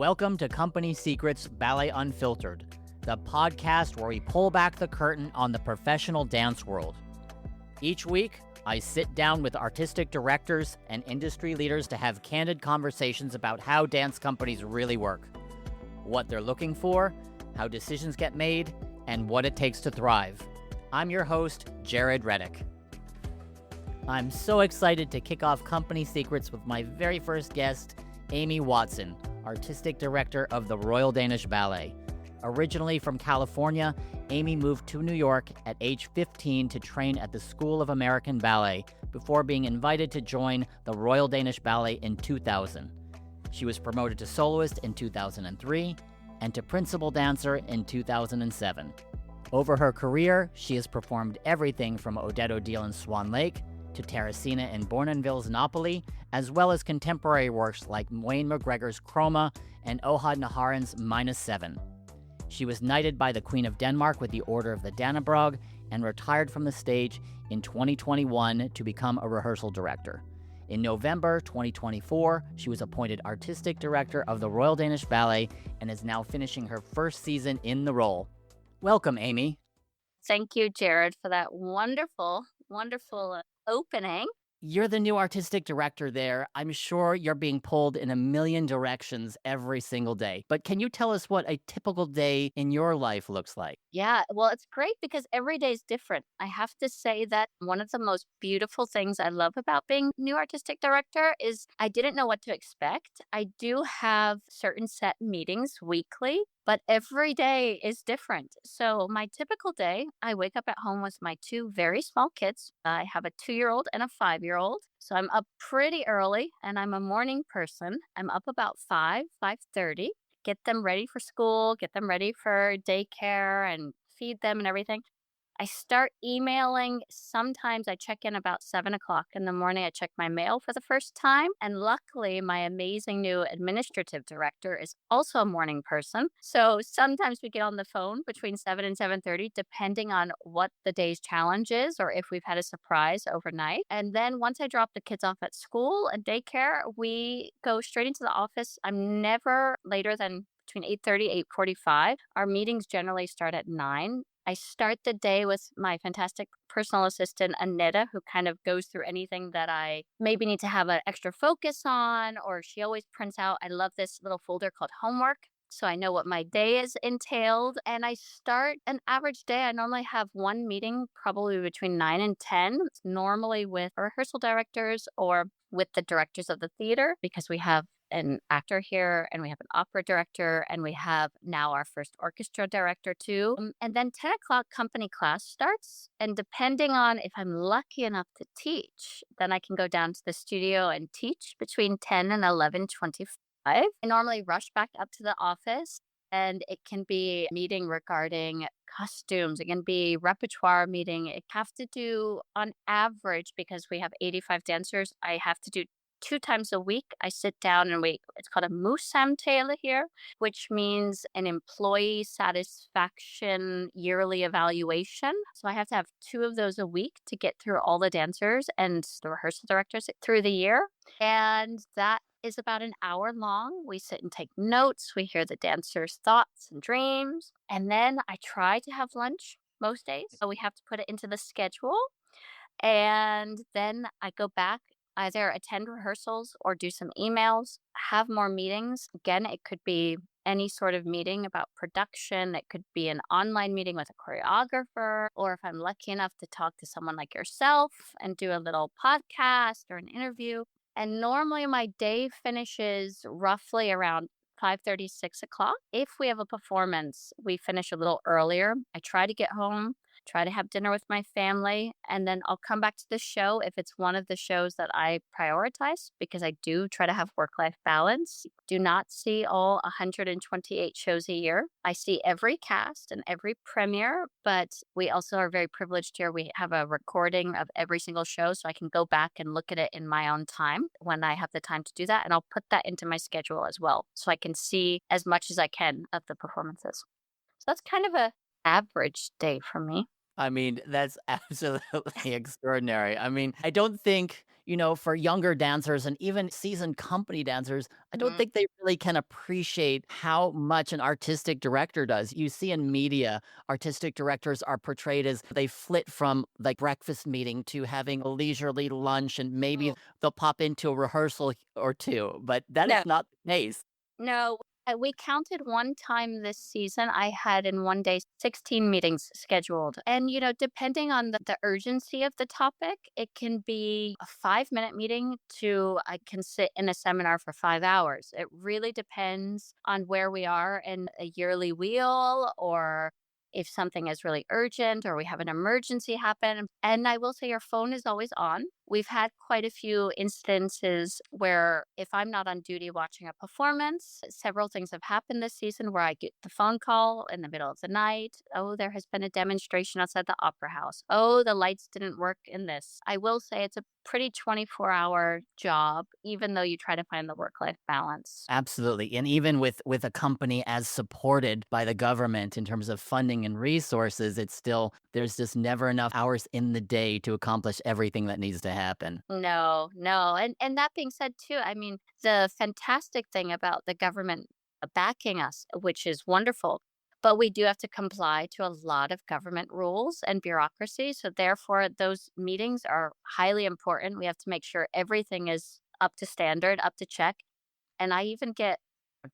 Welcome to Company Secrets Ballet Unfiltered, the podcast where we pull back the curtain on the professional dance world. Each week, I sit down with artistic directors and industry leaders to have candid conversations about how dance companies really work, what they're looking for, how decisions get made, and what it takes to thrive. I'm your host, Jared Reddick. I'm so excited to kick off Company Secrets with my very first guest, Amy Watson, Artistic Director of the Royal Danish Ballet. Originally from California, Amy moved to New York at age 15 to train at the School of American Ballet before being invited to join the Royal Danish Ballet in 2000. She was promoted to soloist in 2003 and to principal dancer in 2007. Over her career, she has performed everything from Odette Odile in Swan Lake to Teresina in Bournonville's Napoli, as well as contemporary works like Wayne McGregor's Chroma and Ohad Naharin's -7. She was knighted by the Queen of Denmark with the Order of the Dannebrog and retired from the stage in 2021 to become a rehearsal director. In November 2024, she was appointed Artistic Director of the Royal Danish Ballet and is now finishing her first season in the role. Welcome, Amy. Thank you, Jared, for that wonderful opening. You're the new artistic director there. I'm sure you're being pulled in a million directions every single day. But can you tell us what a typical day in your life looks like? Yeah, well, it's great because every day is different. I have to say that one of the most beautiful things I love about being new artistic director is I didn't know what to expect. I do have certain set meetings weekly, but every day is different. So my typical day, I wake up at home with my two very small kids. I have a 2-year-old and a 5-year-old. So I'm up pretty early and I'm a morning person. I'm up about 5:30, get them ready for school, get them ready for daycare and feed them and everything. I start emailing. Sometimes I check in about 7 o'clock in the morning. I check my mail for the first time. And luckily, my amazing new administrative director is also a morning person. So sometimes we get on the phone between 7 and 7:30, depending on what the day's challenge is or if we've had a surprise overnight. And then once I drop the kids off at school and daycare, we go straight into the office. I'm never later than between 8:30, 8:45. Our meetings generally start at 9. I start the day with my fantastic personal assistant, Aneta, who kind of goes through anything that I maybe need to have an extra focus on, or she always prints out. I love this little folder called homework. So I know what my day is entailed. And I start an average day. I normally have one meeting probably between 9 and 10. It's normally with rehearsal directors or with the directors of the theater because we have an actor here and we have an opera director and we have now our first orchestra director too. And then 10 o'clock company class starts. And depending on if I'm lucky enough to teach, then I can go down to the studio and teach between 10 and 11:25. I normally rush back up to the office and it can be a meeting regarding costumes. It can be repertoire meeting. I have to do on average, because we have 85 dancers, I have to do 2 times a week. I sit down and it's called a moussamtale here, which means an employee satisfaction yearly evaluation. So I have to have 2 of those a week to get through all the dancers and the rehearsal directors through the year. And that is about an hour long. We sit and take notes. We hear the dancers' thoughts and dreams. And then I try to have lunch most days. So we have to put it into the schedule. And then I go back, either attend rehearsals or do some emails, have more meetings. Again, it could be any sort of meeting about production. It could be an online meeting with a choreographer, or if I'm lucky enough to talk to someone like yourself and do a little podcast or an interview. And normally my day finishes roughly around 5:30, 6 o'clock. If we have a performance, we finish a little earlier. I try to get home, try to have dinner with my family, and then I'll come back to the show if it's one of the shows that I prioritize, because I do try to have work-life balance. Do not see all 128 shows a year. I see every cast and every premiere, but we also are very privileged here. We have a recording of every single show, so I can go back and look at it in my own time when I have the time to do that, and I'll put that into my schedule as well, so I can see as much as I can of the performances. So that's kind of a average day for me. I mean, that's absolutely extraordinary. I mean, I don't think For younger dancers and even seasoned company dancers, I don't Mhm. think they really can appreciate how much an artistic director does. You see in media, artistic directors are portrayed as they flit from like breakfast meeting to having a leisurely lunch, and maybe Mm. they'll pop into a rehearsal or two, but that No. is not the case. No, we counted one time this season. I had in one day 16 meetings scheduled. And, depending on the urgency of the topic, it can be a 5-minute meeting to I can sit in a seminar for 5 hours. It really depends on where we are in a yearly wheel or if something is really urgent or we have an emergency happen. And I will say your phone is always on. We've had quite a few instances where if I'm not on duty watching a performance, several things have happened this season where I get the phone call in the middle of the night. Oh, there has been a demonstration outside the opera house. Oh, the lights didn't work in this. I will say it's a pretty 24-hour job, even though you try to find the work life balance. Absolutely. And even with a company as supported by the government in terms of funding and resources, it's still there's just never enough hours in the day to accomplish everything that needs to happen. No, no. And that being said too, I mean, the fantastic thing about the government backing us, which is wonderful, but we do have to comply to a lot of government rules and bureaucracy. So therefore those meetings are highly important. We have to make sure everything is up to standard, up to check. And I even get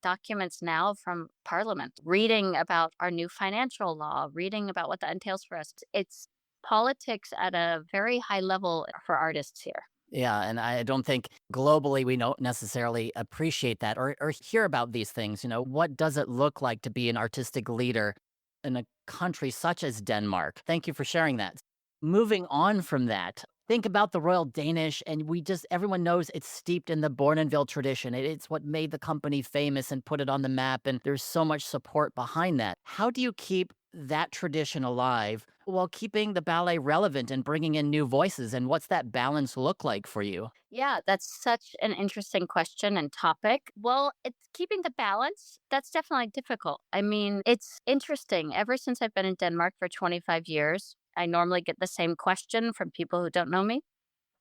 documents now from Parliament reading about our new financial law, reading about what that entails for us. It's politics at a very high level for artists here. Yeah, and I don't think globally we don't necessarily appreciate that or hear about these things. What does it look like to be an artistic leader in a country such as Denmark? Thank you for sharing that. Moving on from that, think about the Royal Danish, and everyone knows it's steeped in the Bournonville tradition. It's what made the company famous and put it on the map, and there's so much support behind that. How do you keep that tradition alive while keeping the ballet relevant and bringing in new voices? And what's that balance look like for you? Yeah, that's such an interesting question and topic. Well, it's keeping the balance. That's definitely difficult. I mean, it's interesting. Ever since I've been in Denmark for 25 years, I normally get the same question from people who don't know me.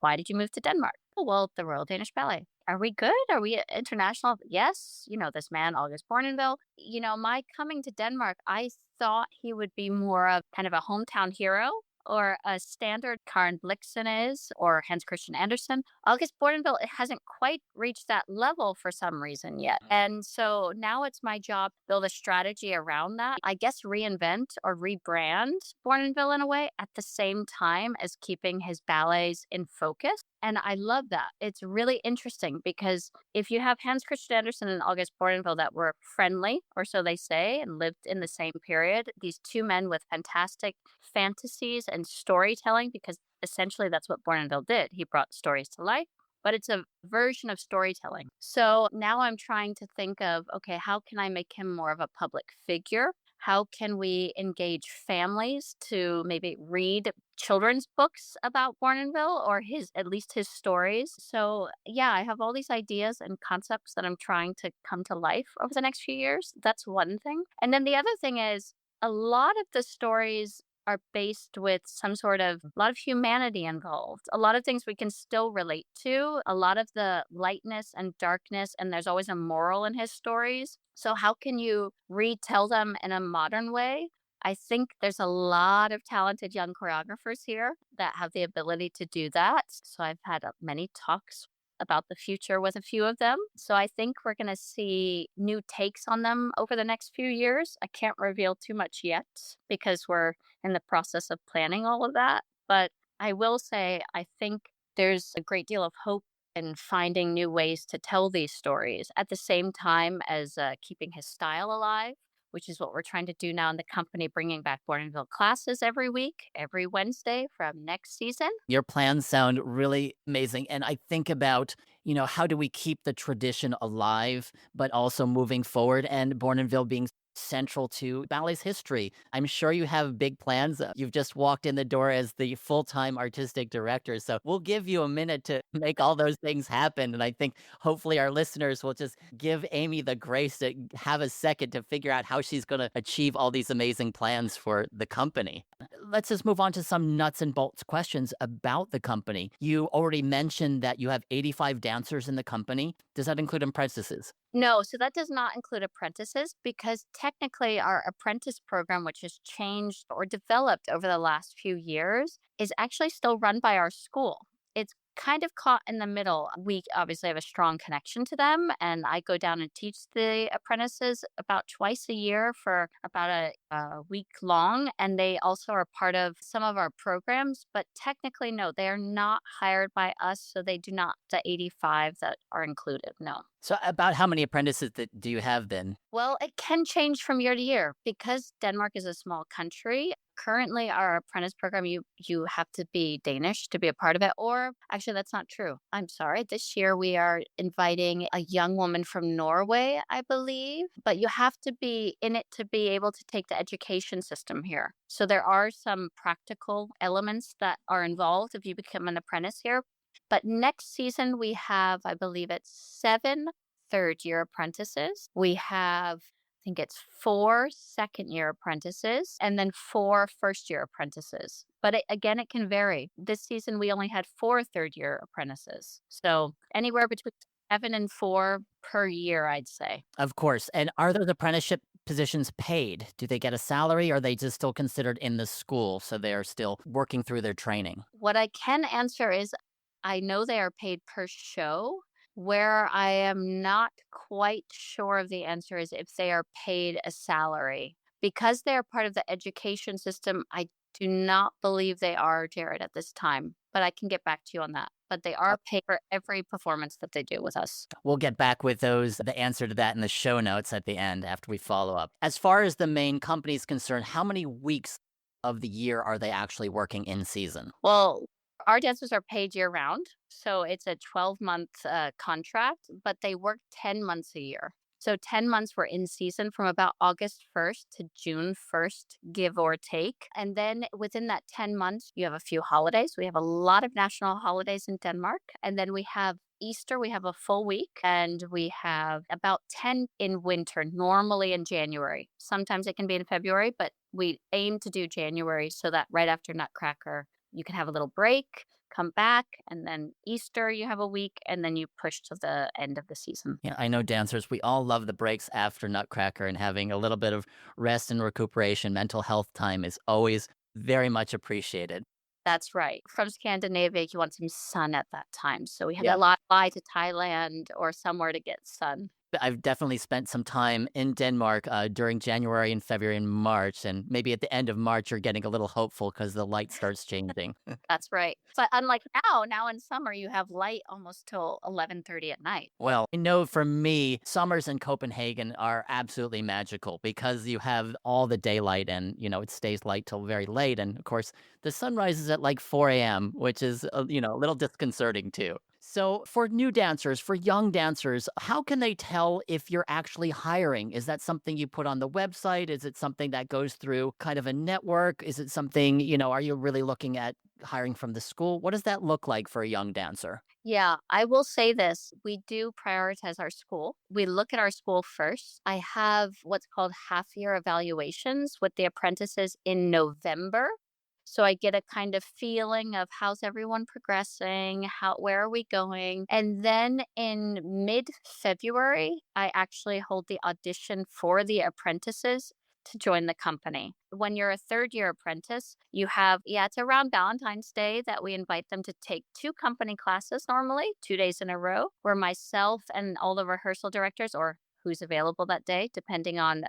Why did you move to Denmark? "Oh, well, the Royal Danish Ballet. Are we good? Are we international? Yes. This man, August Bournonville. My coming to Denmark, I thought he would be more of kind of a hometown hero or a standard Karen Blixen is or Hans Christian Andersen. August Bournonville, it hasn't quite reached that level for some reason yet. And so now it's my job to build a strategy around that. I guess reinvent or rebrand Bournonville in a way at the same time as keeping his ballets in focus. And I love that. It's really interesting because if you have Hans Christian Andersen and August Bournonville that were friendly, or so they say, and lived in the same period, these two men with fantastic fantasies and storytelling, because essentially that's what Bournonville did. He brought stories to life, but it's a version of storytelling. So now I'm trying to think of, okay, how can I make him more of a public figure? How can we engage families to maybe read children's books about Bournonville or his at least his stories? So yeah, I have all these ideas and concepts that I'm trying to come to life over the next few years. That's one thing. And then the other thing is a lot of the stories are based with some sort of a lot of humanity involved. A lot of things we can still relate to, a lot of the lightness and darkness, and there's always a moral in his stories. So how can you retell them in a modern way? I think there's a lot of talented young choreographers here that have the ability to do that. So I've had many talks about the future with a few of them. So I think we're going to see new takes on them over the next few years. I can't reveal too much yet because we're in the process of planning all of that. But I will say, I think there's a great deal of hope in finding new ways to tell these stories at the same time as keeping his style alive, which is what we're trying to do now in the company, bringing back Bournonville classes every week, every Wednesday from next season. Your plans sound really amazing. And I think about, how do we keep the tradition alive, but also moving forward, and Bournonville being central to ballet's history. I'm sure you have big plans. You've just walked in the door as the full-time artistic director, so we'll give you a minute to make all those things happen, and I think hopefully our listeners will just give Amy the grace to have a second to figure out how she's gonna achieve all these amazing plans for the company. Let's just move on to some nuts and bolts questions about the company. You already mentioned that you have 85 dancers in the company. Does that include apprentices? No, so that does not include apprentices because technically our apprentice program, which has changed or developed over the last few years, is actually still run by our school. It's kind of caught in the middle. We obviously have a strong connection to them, and I go down and teach the apprentices about twice a year for about a week long. And they also are part of some of our programs, but technically, no, they are not hired by us. So they do not, the 85 that are included, no. So about how many apprentices do you have then? Well, it can change from year to year because Denmark is a small country. Currently, our apprentice program, you have to be Danish to be a part of it. Or actually, that's not true. I'm sorry. This year, we are inviting a young woman from Norway, I believe. But you have to be in it to be able to take the education system here. So there are some practical elements that are involved if you become an apprentice here. But next season, we have, I believe it's 7 third-year apprentices. We have, I think it's 4 second-year apprentices, and then 4 first-year apprentices. But again, it can vary. This season, we only had 4 third-year apprentices. So anywhere between 7 and 4 per year, I'd say. Of course. And are those apprenticeship positions paid? Do they get a salary, or are they just still considered in the school, so they're still working through their training? What I can answer is I know they are paid per show. Where I am not quite sure of the answer is if they are paid a salary. Because they are part of the education system, I do not believe they are, Jared, at this time. But I can get back to you on that. But they are paid for every performance that they do with us. We'll get back with the answer to that in the show notes at the end after we follow up. As far as the main company is concerned, how many weeks of the year are they actually working in season? Well, our dancers are paid year round. So it's a 12-month contract, but they work 10 months a year. So 10 months we're in season from about August 1st to June 1st, give or take. And then within that 10 months, you have a few holidays. We have a lot of national holidays in Denmark. And then we have Easter, we have a full week, and we have about 10 in winter, normally in January. Sometimes it can be in February, but we aim to do January so that right after Nutcracker, you can have a little break, come back, and then Easter, you have a week, and then you push to the end of the season. Yeah, I know dancers, we all love the breaks after Nutcracker, and having a little bit of rest and recuperation, mental health time is always very much appreciated. That's right. From Scandinavia, you want some sun at that time. So we had Yeah. a lot fly to Thailand or somewhere to get sun. I've definitely spent some time in Denmark during January and February and March, and maybe at the end of March, you're getting a little hopeful because the light starts changing. That's right. But unlike now in summer, you have light almost till 11:30 at night. Well, I know for me, summers in Copenhagen are absolutely magical because you have all the daylight and, it stays light till very late. And of course, the sun rises at like 4 a.m., which is, a little disconcerting too. So, for new dancers, for young dancers, how can they tell if you're actually hiring? Is that something you put on the website? Is it something that goes through kind of a network? Is it something, are you really looking at hiring from the school? What does that look like for a young dancer? Yeah, I will say this. We do prioritize our school. We look at our school first. I have what's called half-year evaluations with the apprentices in November. So I get a kind of feeling of how's everyone progressing, where are we going? And then in mid-February, I actually hold the audition for the apprentices to join the company. When you're a third-year apprentice, you have, it's around Valentine's Day that we invite them to take 2 company classes normally, 2 days in a row, where myself and all the rehearsal directors, or who's available that day, depending on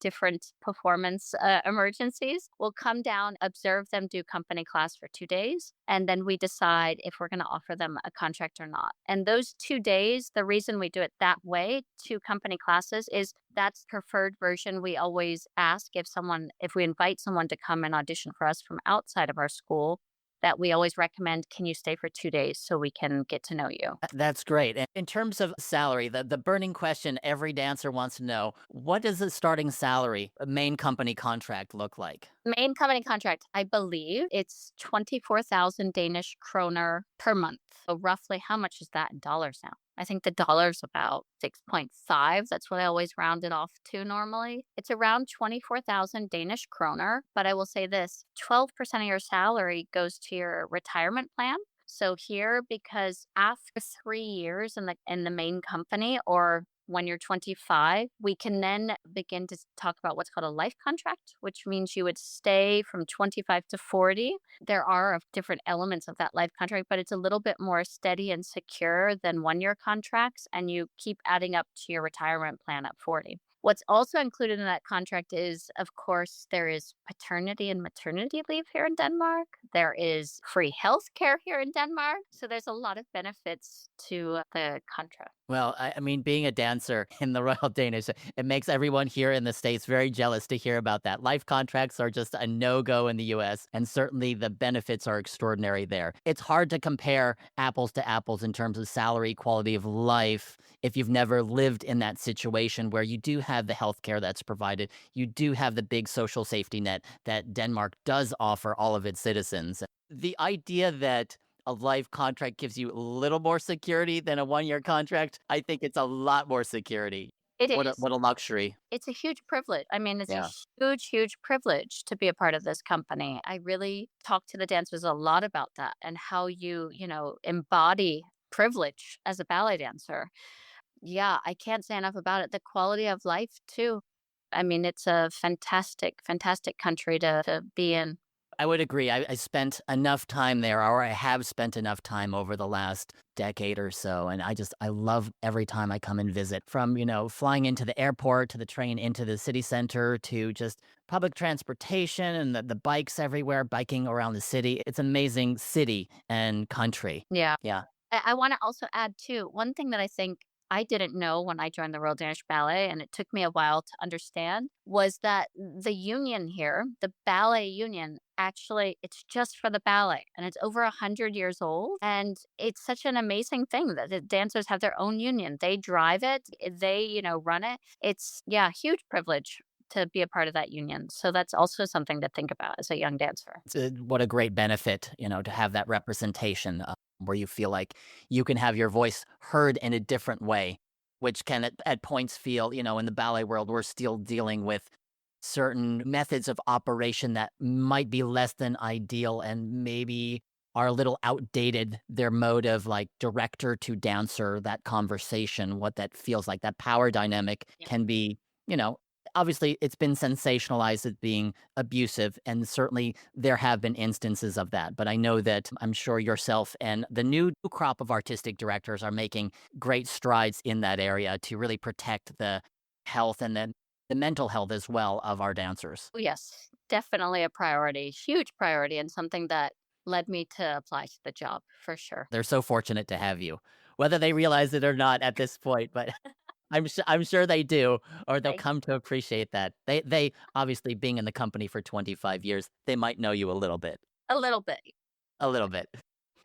different performance emergencies, will come down, observe them do company class for 2 days, and then we decide if we're going to offer them a contract or not. And those 2 days, the reason we do it that way, 2 company classes, is that's preferred version. We always ask if we invite someone to come and audition for us from outside of our school, that we always recommend, can you stay for 2 days so we can get to know you? That's great. And in terms of salary, the burning question every dancer wants to know, what does the starting salary, a main company contract look like? Main company contract, I believe it's 24,000 Danish kroner per month. So roughly how much is that in dollars now? I think the dollar's about 6.5. That's what I always round it off to normally. It's around 24,000 Danish kroner, but I will say this, 12% of your salary goes to your retirement plan. So here, because after 3 years in the main company, or when you're 25, we can then begin to talk about what's called a life contract, which means you would stay from 25 to 40. There are different elements of that life contract, but it's a little bit more steady and secure than 1 year contracts, and you keep adding up to your retirement plan at 40. What's also included in that contract is, of course, there is paternity and maternity leave here in Denmark. There is free health care here in Denmark. So there's a lot of benefits to the contract. Well, I mean, being a dancer in the Royal Danish, it makes everyone here in the States very jealous to hear about that. Life contracts are just a no-go in the US, and certainly the benefits are extraordinary there. It's hard to compare apples to apples in terms of salary, quality of life, if you've never lived in that situation where you do have the healthcare that's provided, you do have the big social safety net that Denmark does offer all of its citizens. The idea that a life contract gives you a little more security than a 1 year contract, I think it's a lot more security. It What a is. what a luxury. It's a huge privilege. I mean, it's a Yeah. huge, huge privilege to be a part of this company. I really talk to the dancers a lot about that and how you embody privilege as a ballet dancer. Yeah, I can't say enough about it. The quality of life too. I mean, it's a fantastic, fantastic country to be in. I would agree. I spent enough time there, or I have spent enough time over the last decade or so, and I love every time I come and visit. From, flying into the airport to the train into the city center to just public transportation and the bikes everywhere, biking around the city. It's an amazing city and country. Yeah. Yeah. I want to also add too, one thing that I think I didn't know when I joined the Royal Danish Ballet, and it took me a while to understand, was that the union here, the ballet union, actually, it's just for the ballet, and it's over 100 years old. And it's such an amazing thing that the dancers have their own union. They drive it, they run it. It's, yeah, huge privilege to be a part of that union. So that's also something to think about as a young dancer. What a great benefit, to have that representation where you feel like you can have your voice heard in a different way, which can at points feel, in the ballet world, we're still dealing with certain methods of operation that might be less than ideal and maybe are a little outdated. Their mode of like director to dancer, that conversation, what that feels like, that power dynamic can be, you know, obviously it's been sensationalized as being abusive, and certainly there have been instances of that. But I know that I'm sure yourself and the new crop of artistic directors are making great strides in that area to really protect the health and then the mental health as well of our dancers. Oh, yes, definitely a priority, huge priority, and something that led me to apply to the job for sure. They're so fortunate to have you, whether they realize it or not at this point. But I'm sure they do, or they'll Thank come to appreciate that. They obviously being in the company for 25 years, they might know you a little bit. a little bit.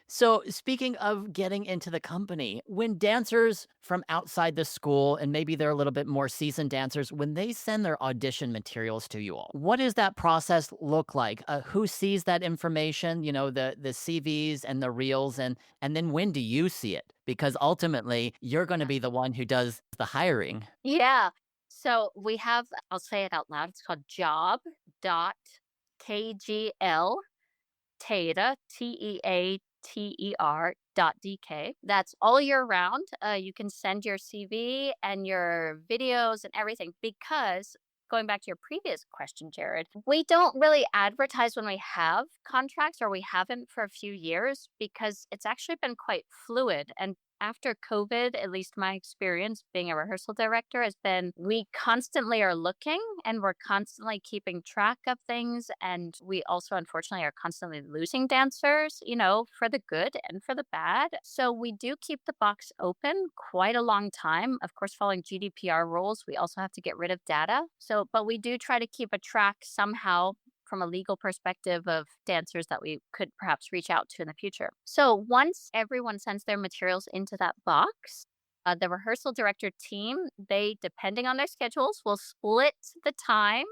So, speaking of getting into the company, when dancers from outside the school, and maybe they're a little bit more seasoned dancers, when they send their audition materials to you all, what does that process look like? Who sees that information? The CVs and the reels, and then when do you see it? Because ultimately, you're going to be the one who does the hiring. Yeah. So we have, I'll say it out loud. It's called job.kgl teater That's all year round. You can send your CV and your videos and everything, because going back to your previous question, Jared, we don't really advertise when we have contracts, or we haven't for a few years, because it's actually been quite fluid. And after COVID, at least my experience being a rehearsal director has been, we constantly are looking and we're constantly keeping track of things. And we also, unfortunately, are constantly losing dancers, for the good and for the bad. So we do keep the box open quite a long time. Of course, following GDPR rules, we also have to get rid of data. But we do try to keep a track somehow from a legal perspective of dancers that we could perhaps reach out to in the future. So once everyone sends their materials into that box, the rehearsal director team, they, depending on their schedules, will split the time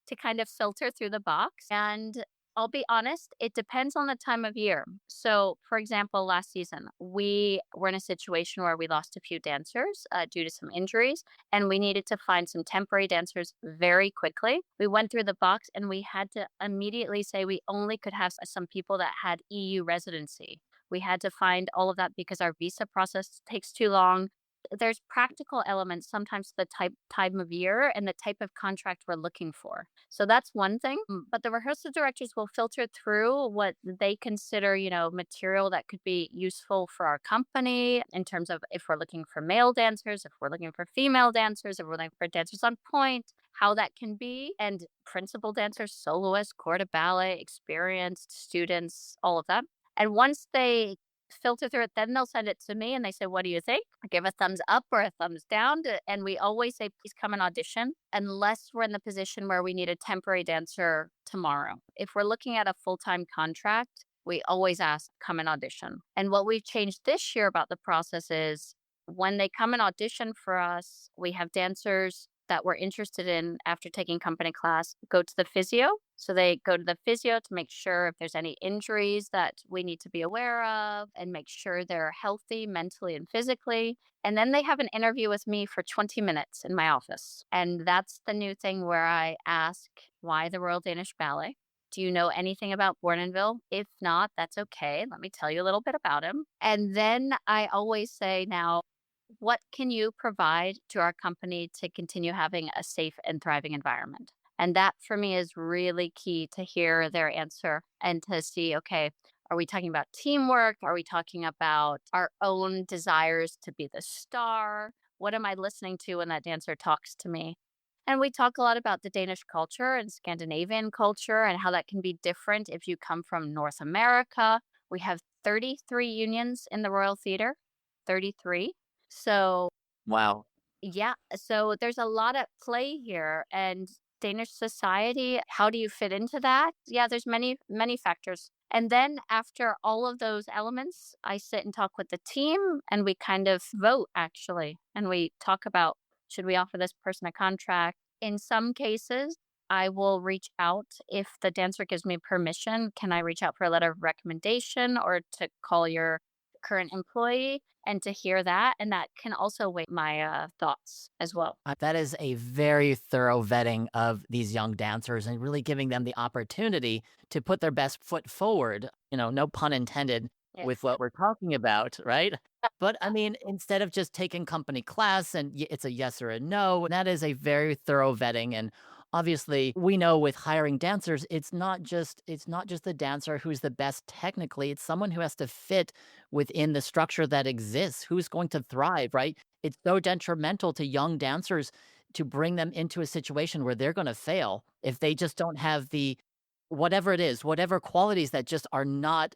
to kind of filter through the box. And I'll be honest, it depends on the time of year. So, for example, last season, we were in a situation where we lost a few dancers due to some injuries, and we needed to find some temporary dancers very quickly. We went through the box and we had to immediately say we only could have some people that had EU residency. We had to find all of that because our visa process takes too long. There's practical elements sometimes to the time of year and the type of contract we're looking for. So that's one thing. But the rehearsal directors will filter through what they consider, material that could be useful for our company in terms of if we're looking for male dancers, if we're looking for female dancers, if we're looking for dancers on point, how that can be, and principal dancers, soloists, corps de ballet, experienced students, all of that. And once they filter through it, then they'll send it to me and they say, "What do you think?" I give a thumbs up or a thumbs down. And we always say, "Please come and audition," unless we're in the position where we need a temporary dancer tomorrow. If we're looking at a full-time contract, we always ask, "Come and audition." And what we've changed this year about the process is when they come and audition for us, we have dancers that we're interested in after taking company class go to the physio. So they go to the physio to make sure if there's any injuries that we need to be aware of and make sure they're healthy mentally and physically. And then they have an interview with me for 20 minutes in my office. And that's the new thing where I ask, why the Royal Danish Ballet? Do you know anything about Bournonville? If not, that's okay. Let me tell you a little bit about him. And then I always say, now, what can you provide to our company to continue having a safe and thriving environment? And that for me is really key to hear their answer and to see, okay, are we talking about teamwork? Are we talking about our own desires to be the star? What am I listening to when that dancer talks to me? And we talk a lot about the Danish culture and Scandinavian culture and how that can be different if you come from North America. We have 33 unions in the Royal Theatre, 33. So, Wow. yeah, so there's a lot at play here. And Danish society, how do you fit into that? Yeah, there's many, many factors. And then after all of those elements, I sit and talk with the team and we kind of vote actually. And we talk about, should we offer this person a contract? In some cases, I will reach out if the dancer gives me permission. Can I reach out for a letter of recommendation or to call your current employee and to hear that? And that can also weigh my thoughts as well. That is a very thorough vetting of these young dancers and really giving them the opportunity to put their best foot forward. No pun intended Yeah. with what we're talking about, right? But I mean, instead of just taking company class and it's a yes or a no, that is a very thorough vetting. And obviously, we know with hiring dancers, it's not just the dancer who's the best technically. It's someone who has to fit within the structure that exists, who's going to thrive, right? It's so detrimental to young dancers to bring them into a situation where they're going to fail if they just don't have the whatever it is, whatever qualities that just are not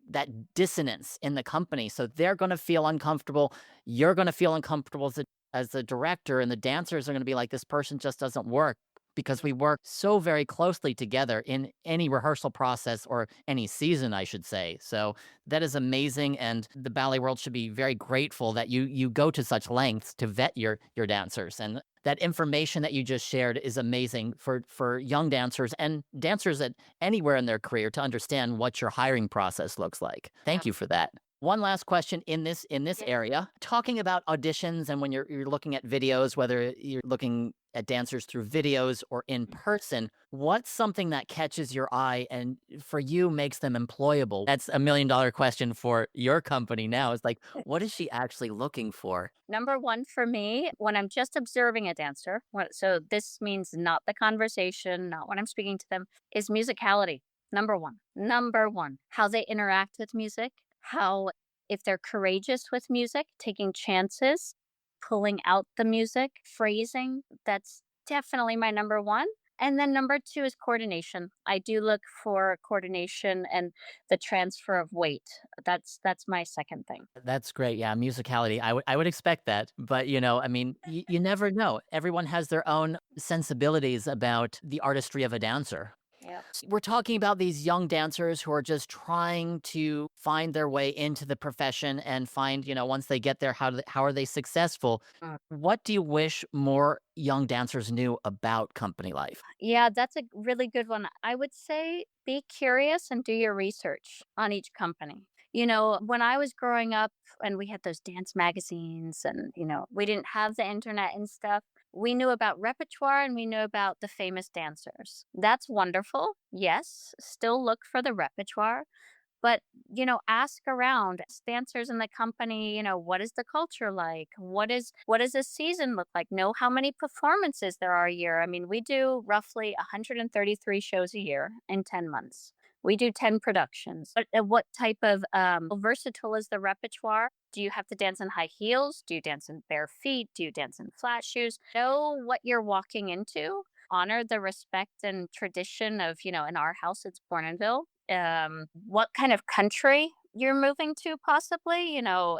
that dissonance in the company. So they're going to feel uncomfortable. You're going to feel uncomfortable as a director, and the dancers are going to be like, this person just doesn't work because we work so very closely together in any rehearsal process or any season, I should say. So that is amazing, and the ballet world should be very grateful that you go to such lengths to vet your dancers. And that information that you just shared is amazing for young dancers and dancers at anywhere in their career to understand what your hiring process looks like. Thank you for that. One last question in this Yeah. area, talking about auditions and when you're looking at videos, whether you're looking at dancers through videos or in person, what's something that catches your eye and for you makes them employable? That's $1 million question for your company now. It's like, what is she actually looking for? Number one for me, when I'm just observing a dancer, so this means not the conversation, not when I'm speaking to them, is musicality. Number one. Number one, how they interact with music, how, if they're courageous with music, taking chances, pulling out the music, phrasing. That's definitely my number one. And then number two is coordination. I do look for coordination and the transfer of weight. That's my second thing. That's great. Yeah, musicality. I would expect that, but I mean, you never know. Everyone has their own sensibilities about the artistry of a dancer. Yeah. We're talking about these young dancers who are just trying to find their way into the profession and find, once they get there, how are they successful? Mm. What do you wish more young dancers knew about company life? Yeah, that's a really good one. I would say be curious and do your research on each company. When I was growing up and we had those dance magazines and, we didn't have the internet and stuff, we knew about repertoire and we knew about the famous dancers. That's wonderful. Yes, still look for the repertoire. But, ask around, ask dancers in the company, what is the culture like? What does a season look like? Know how many performances there are a year. I mean, we do roughly 133 shows a year in 10 months. We do 10 productions. What type of versatile is the repertoire? Do you have to dance in high heels? Do you dance in bare feet? Do you dance in flat shoes? Know what you're walking into. Honor the respect and tradition of, in our house, it's Bournonville. What kind of country you're moving to, possibly,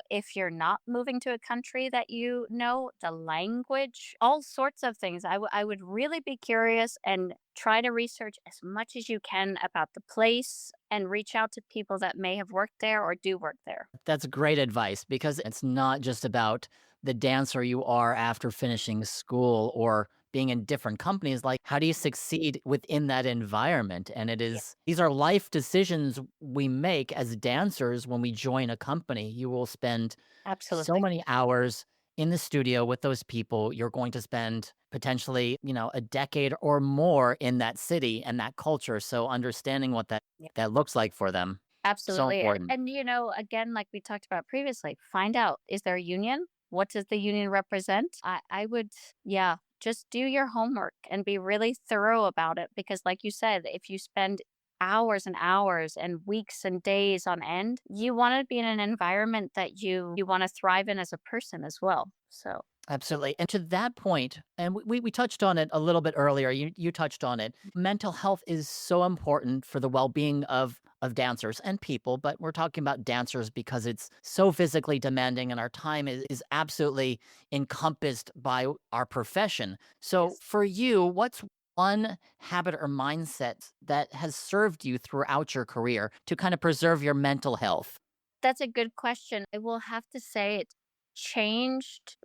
if you're not moving to a country that the language, all sorts of things. I would really be curious and try to research as much as you can about the place and reach out to people that may have worked there or do work there. That's great advice because it's not just about the dancer you are after finishing school or being in different companies. Like, how do you succeed within that environment? And Yeah, these are life decisions we make as dancers when we join a company. You will spend so absolutely. many hours in the studio with those people. You're going to spend potentially, a decade or more in that city and that culture. So understanding what that looks like for them, so Absolutely. important. And, again, like we talked about previously, find out, is there a union? What does the union represent? I would, yeah, just do your homework and be really thorough about it. Because, like you said, if you spend hours and hours and weeks and days on end, you want to be in an environment that you want to thrive in as a person as well. So, Absolutely. And to that point, and we touched on it a little bit earlier. You touched on it. Mental health is so important for the well-being of dancers and people, but we're talking about dancers because it's so physically demanding and our time is absolutely encompassed by our profession. So yes. for you, what's one habit or mindset that has served you throughout your career to kind of preserve your mental health? That's a good question. I will have to say it changed,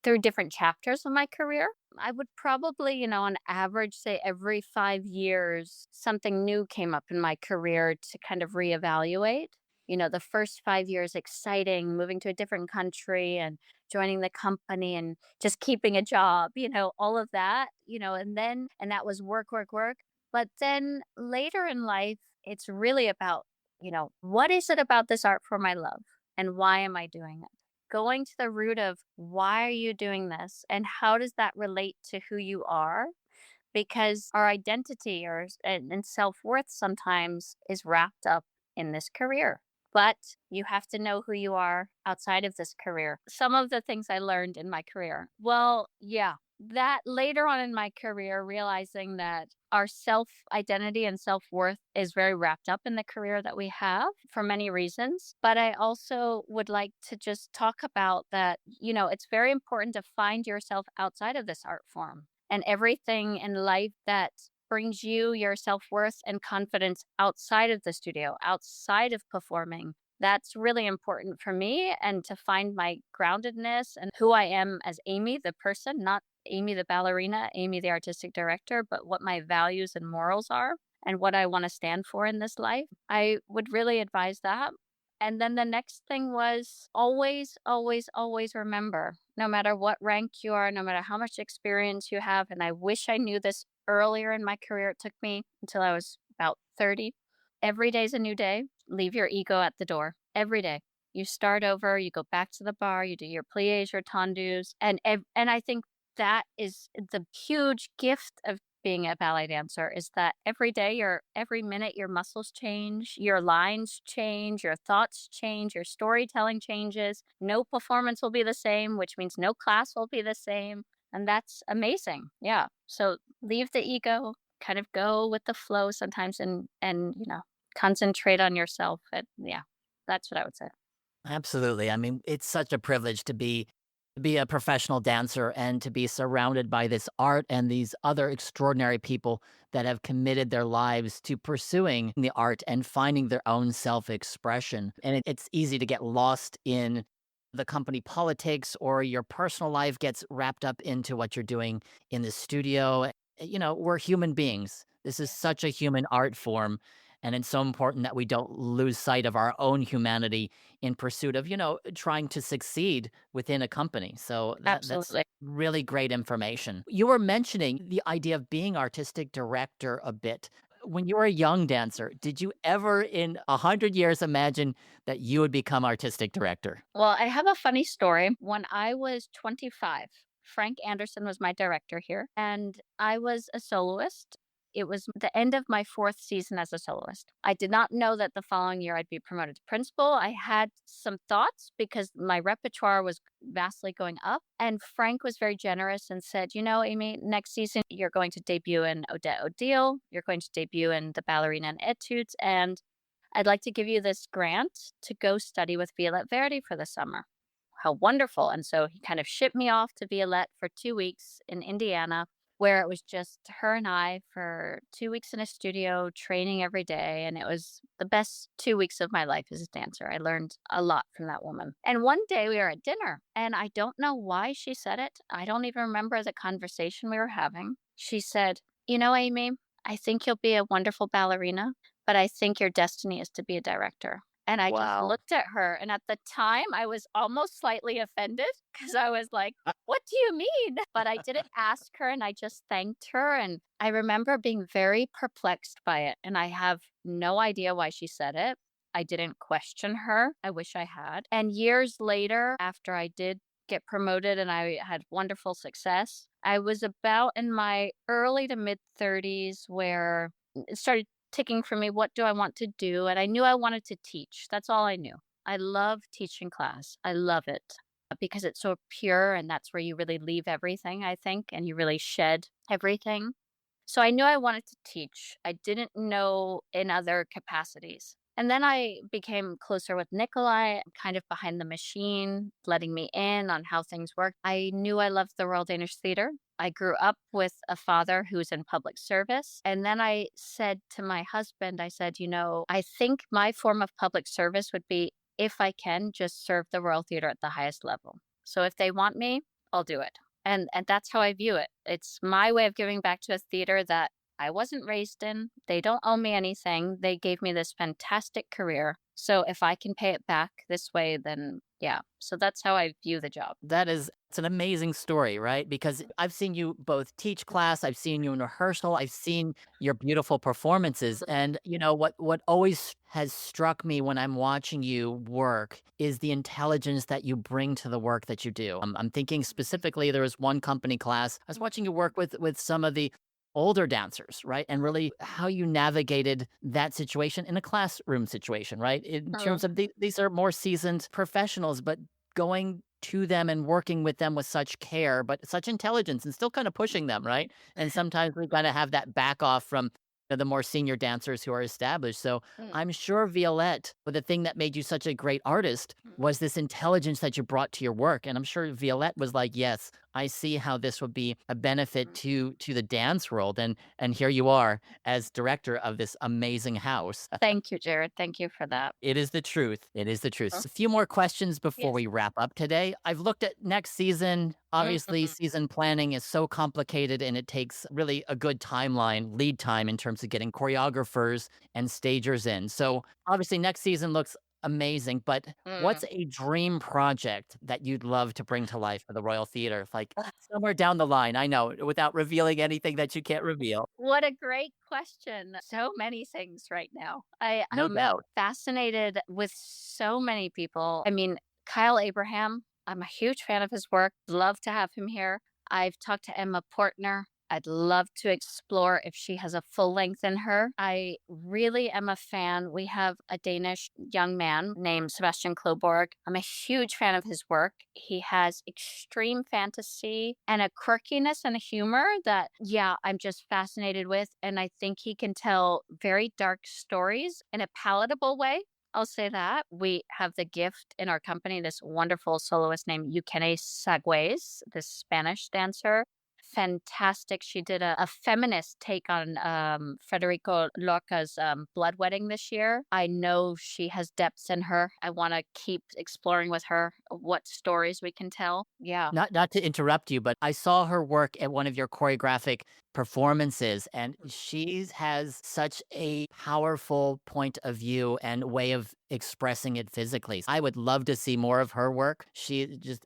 through different chapters of my career. I would probably, on average, say every 5 years, something new came up in my career to kind of reevaluate. The first 5 years, exciting, moving to a different country and joining the company and just keeping a job, all of that, and that was work, work, work. But then later in life, it's really about what is it about this art form I love and why am I doing it? Going to the root of why are you doing this and how does that relate to who you are? Because our identity and self-worth sometimes is wrapped up in this career. But you have to know who you are outside of this career. Some of the things I learned in my career. Well, yeah, that later on in my career, realizing that our self identity and self worth is very wrapped up in the career that we have for many reasons. But I also would like to just talk about that, it's very important to find yourself outside of this art form and everything in life that brings you your self worth and confidence outside of the studio, outside of performing. That's really important for me and to find my groundedness and who I am as Amy, the person, not Amy, the ballerina, Amy, the artistic director, but what my values and morals are and what I want to stand for in this life. I would really advise that. And then the next thing was always, always, always remember no matter what rank you are, no matter how much experience you have. And I wish I knew this earlier in my career. It took me until I was about 30. Every day's a new day. Leave your ego at the door every day. You start over, you go back to the bar, you do your pliés, your tendus. And I think that is the huge gift of being a ballet dancer is that every day every minute your muscles change, your lines change, your thoughts change, your storytelling changes. No performance will be the same, which means no class will be the same. And that's amazing. Yeah. So leave the ego, kind of go with the flow sometimes and concentrate on yourself. And yeah, that's what I would say. Absolutely. I mean, it's such a privilege to be Be a professional dancer and to be surrounded by this art and these other extraordinary people that have committed their lives to pursuing the art and finding their own self expression. And it's easy to get lost in the company politics or your personal life gets wrapped up into what you're doing in the studio. We're human beings. This is such a human art form. And it's so important that we don't lose sight of our own humanity in pursuit of, trying to succeed within a company. So that's Absolutely. really great information. You were mentioning the idea of being artistic director a bit. When you were a young dancer, did you ever in 100 years imagine that you would become artistic director? Well, I have a funny story. When I was 25, Frank Anderson was my director here, and I was a soloist. It was the end of my fourth season as a soloist. I did not know that the following year I'd be promoted to principal. I had some thoughts because my repertoire was vastly going up. And Frank was very generous and said, Amy, next season you're going to debut in Odette Odile. You're going to debut in the Ballerina and Etudes. And I'd like to give you this grant to go study with Violette Verdi for the summer. How wonderful. And so he kind of shipped me off to Violette for 2 weeks in Indiana, where it was just her and I for 2 weeks in a studio, training every day. And it was the best 2 weeks of my life as a dancer. I learned a lot from that woman. And one day we were at dinner, and I don't know why she said it. I don't even remember the conversation we were having. She said, Amy, I think you'll be a wonderful ballerina, but I think your destiny is to be a director. And I just Wow. looked at her, and at the time, I was almost slightly offended because I was like, "What do you mean?" But I didn't ask her, and I just thanked her, and I remember being very perplexed by it, and I have no idea why she said it. I didn't question her. I wish I had. And years later, after I did get promoted and I had wonderful success, I was about in my early to mid-30s where it started ticking for me, what do I want to do? And I knew I wanted to teach. That's all I knew. I love teaching class. I love it because it's so pure and that's where you really leave everything, I think, and you really shed everything. So I knew I wanted to teach. I didn't know in other capacities. And then I became closer with Nikolai, kind of behind the machine, letting me in on how things work. I knew I loved the Royal Danish Theatre. I grew up with a father who's in public service. And then I said to my husband, I said, I think my form of public service would be if I can just serve the Royal Theatre at the highest level. So if they want me, I'll do it. And that's how I view it. It's my way of giving back to a theater that I wasn't raised in. They don't owe me anything. They gave me this fantastic career. So if I can pay it back this way, then yeah. So that's how I view the job. It's an amazing story, right? Because I've seen you both teach class, I've seen you in rehearsal, I've seen your beautiful performances. And what always has struck me when I'm watching you work is the intelligence that you bring to the work that you do. I'm thinking specifically there was one company class. I was watching you work with some of the older dancers, right? And really how you navigated that situation in a classroom situation, right? In terms of these are more seasoned professionals, but going to them and working with them with such care, but such intelligence and still kind of pushing them, right? And sometimes we kind of have that back off from the more senior dancers who are established. So Mm. I'm sure Violette, but the thing that made you such a great artist was this intelligence that you brought to your work. And I'm sure Violette was like, yes, I see how this would be a benefit to the dance world. And here you are as director of this amazing house. Thank you, Jared. Thank you for that. It is the truth. It is the truth. A few more questions before Yes. we wrap up today. I've looked at next season. Obviously, Mhm. season planning is so complicated and it takes really a good timeline, lead time in terms of getting choreographers and stagers in. So, obviously, next season looks amazing, but what's Mm. a dream project that you'd love to bring to life for the Royal Theatre? Like somewhere down the line, I know, without revealing anything that you can't reveal. What a great question. So many things right now. No I'm doubt. fascinated with so many people. I mean, Kyle Abraham, I'm a huge fan of his work. Love to have him here. I've talked to Emma Portner. I'd love to explore if she has a full length in her. I really am a fan. We have a Danish young man named Sebastian Kloborg. I'm a huge fan of his work. He has extreme fantasy and a quirkiness and a humor that, yeah, I'm just fascinated with. And I think he can tell very dark stories in a palatable way. I'll say that. We have the gift in our company, this wonderful soloist named Eukene Sagüez, this Spanish dancer. Fantastic. She did a feminist take on Federico Lorca's Blood Wedding this year. I know she has depths in her. I want to keep exploring with her what stories we can tell. Yeah. Not to interrupt you, but I saw her work at one of your choreographic performances, and she has such a powerful point of view and way of expressing it physically. I would love to see more of her work. She just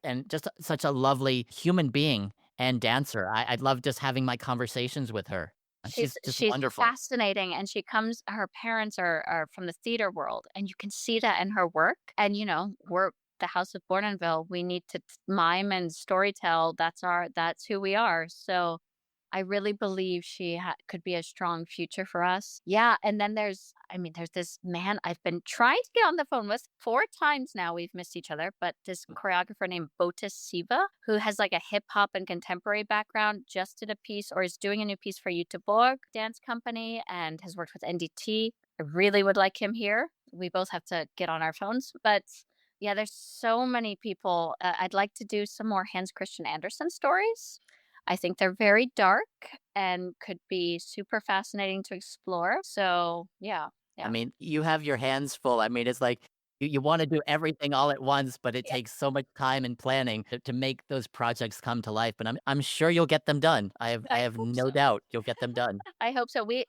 such a lovely human being and dancer. I'd love just having my conversations with her. She's She's just she's wonderful. fascinating, and her parents are from the theater world, and you can see that in her work. And, we're the House of Bournonville. We need to mime and storytell. That's who we are. So I really believe she could be a strong future for us. Yeah, and then there's this man I've been trying to get on the phone with 4 times now. We've missed each other, but this choreographer named Botis Siva, who has like a hip hop and contemporary background, just did a piece or is doing a new piece for Göteborg Dance Company and has worked with NDT. I really would like him here. We both have to get on our phones, but yeah, there's so many people. I'd like to do some more Hans Christian Andersen stories. I think they're very dark and could be super fascinating to explore. So, yeah, I yeah, mean, you have your hands full. I mean, it's like you wanna do everything all at once, but it yeah. takes so much time and planning to make those projects come to life, but I'm sure you'll get them done. I I have hope no so. doubt you'll get them done. I hope so. We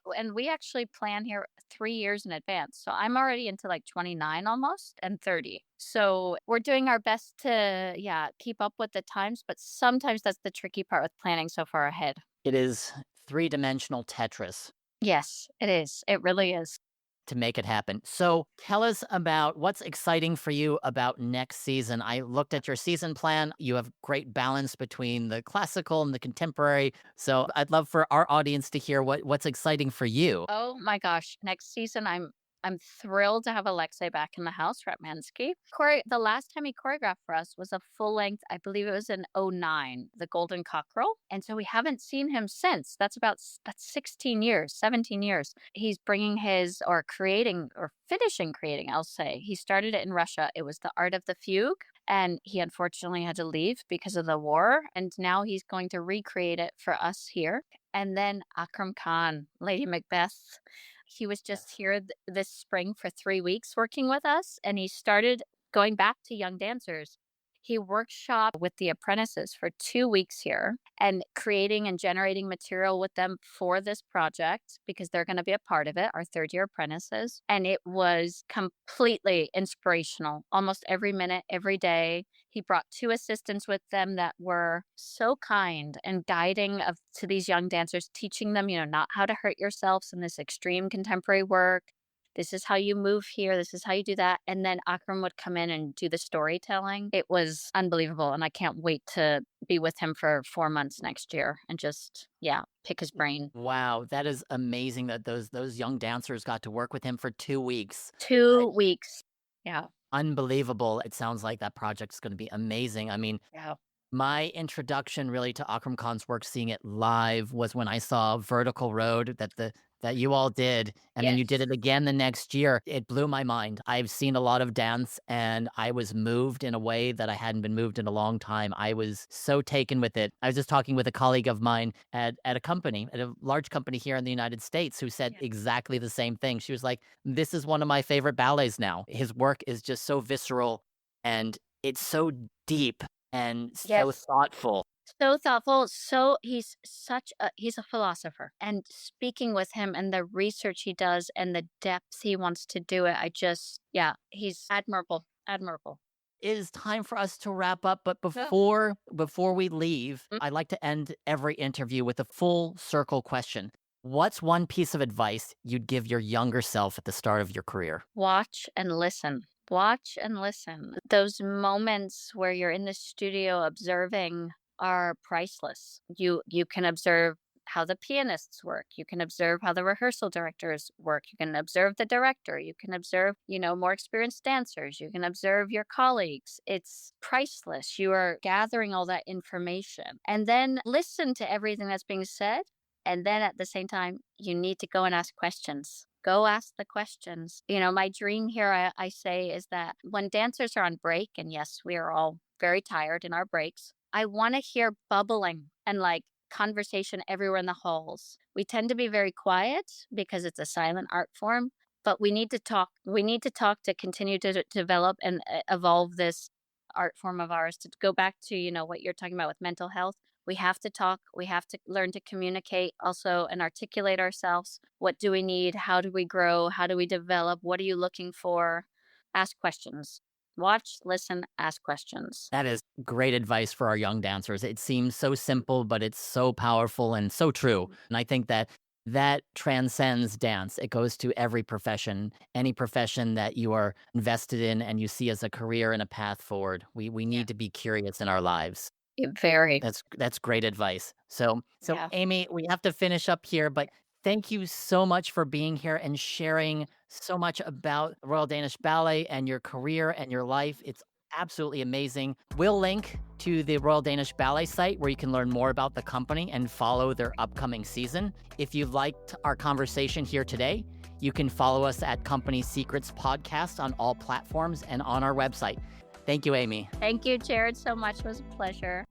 actually plan here 3 years in advance. So I'm already into like 29 almost and 30. So we're doing our best to, yeah, keep up with the times, but sometimes that's the tricky part with planning so far ahead. It is three-dimensional Tetris Yes, it is. It really is. to make it happen. So, tell us about what's exciting for you about next season. I looked at your season plan. You have great balance between the classical and the contemporary. So, I'd love for our audience to hear what's exciting for you. Oh my gosh, next season I'm thrilled to have Alexei back in the house, Ratmansky. The last time he choreographed for us was a full length, I believe it was in '09, The Golden Cockerel. And so we haven't seen him since. That's 16 years, 17 years. He's bringing his or creating or finishing creating, I'll say. He started it in Russia. It was The Art of the Fugue. And he unfortunately had to leave because of the war. And now he's going to recreate it for us here. And then Akram Khan, Lady Macbeth. He was just here this spring for 3 weeks working with us, and he started going back to young dancers. He workshopped with the apprentices for 2 weeks here and creating and generating material with them for this project because they're going to be a part of it, our third year apprentices. And it was completely inspirational almost every minute, every day. He brought 2 assistants with them that were so kind and guiding to these young dancers, teaching them, not how to hurt yourselves in this extreme contemporary work. This is how you move here. This is how you do that. And then Akram would come in and do the storytelling. It was unbelievable. And I can't wait to be with him for 4 months next year and just, yeah, pick his brain. Wow, that is amazing that those young dancers got to work with him for 2 weeks. I 2 weeks. Yeah. Unbelievable. It sounds like that project's gonna be amazing. I mean, Yeah. my introduction really to Akram Khan's work, seeing it live, was when I saw Vertical Road that you all did, and then you did Yes. it again the next year. It blew my mind. I've seen a lot of dance, and I was moved in a way that I hadn't been moved in a long time. I was so taken with it. I was just talking with a colleague of mine at a company, at a large company here in the United States, who said Yeah. exactly the same thing. She was like, "This is one of my favorite ballets now." His work is just so visceral, and it's so deep and so Yes. thoughtful. So thoughtful. He's a philosopher. And speaking with him and the research he does and the depth he wants to do it, yeah, he's admirable. Admirable. It is time for us to wrap up, but Yeah. before we leave, Mm. I like to end every interview with a full circle question. What's one piece of advice you'd give your younger self at the start of your career? Watch and listen. Watch and listen. Those moments where you're in the studio observing are priceless. You can observe how the pianists work. You can observe how the rehearsal directors work. You can observe the director. You can observe, more experienced dancers. You can observe your colleagues. It's priceless. You are gathering all that information and then listen to everything that's being said. And then at the same time, you need to go and ask questions. Go ask the questions. My dream here, I say, is that when dancers are on break, and yes, we are all very tired in our breaks, I want to hear bubbling and like conversation everywhere in the halls. We tend to be very quiet because it's a silent art form, but we need to talk. We need to talk to continue to develop and evolve this art form of ours. To go back to, what you're talking about with mental health, we have to talk. We have to learn to communicate also and articulate ourselves. What do we need? How do we grow? How do we develop? What are you looking for? Ask questions. Watch, listen, ask questions. That is great advice for our young dancers. It seems so simple, but it's so powerful and so true. And I think that transcends dance. It goes to every profession, any profession that you are invested in and you see as a career and a path forward. We Yeah. need to be curious in our lives. Very. That's great advice. So Yeah. Amy, we have to finish up here, but thank you so much for being here and sharing so much about Royal Danish Ballet and your career and your life. It's absolutely amazing. We'll link to the Royal Danish Ballet site where you can learn more about the company and follow their upcoming season. If you liked our conversation here today, you can follow us at Company Secrets Podcast on all platforms and on our website. Thank you, Amy. Thank you, Jared, so much. It was a pleasure.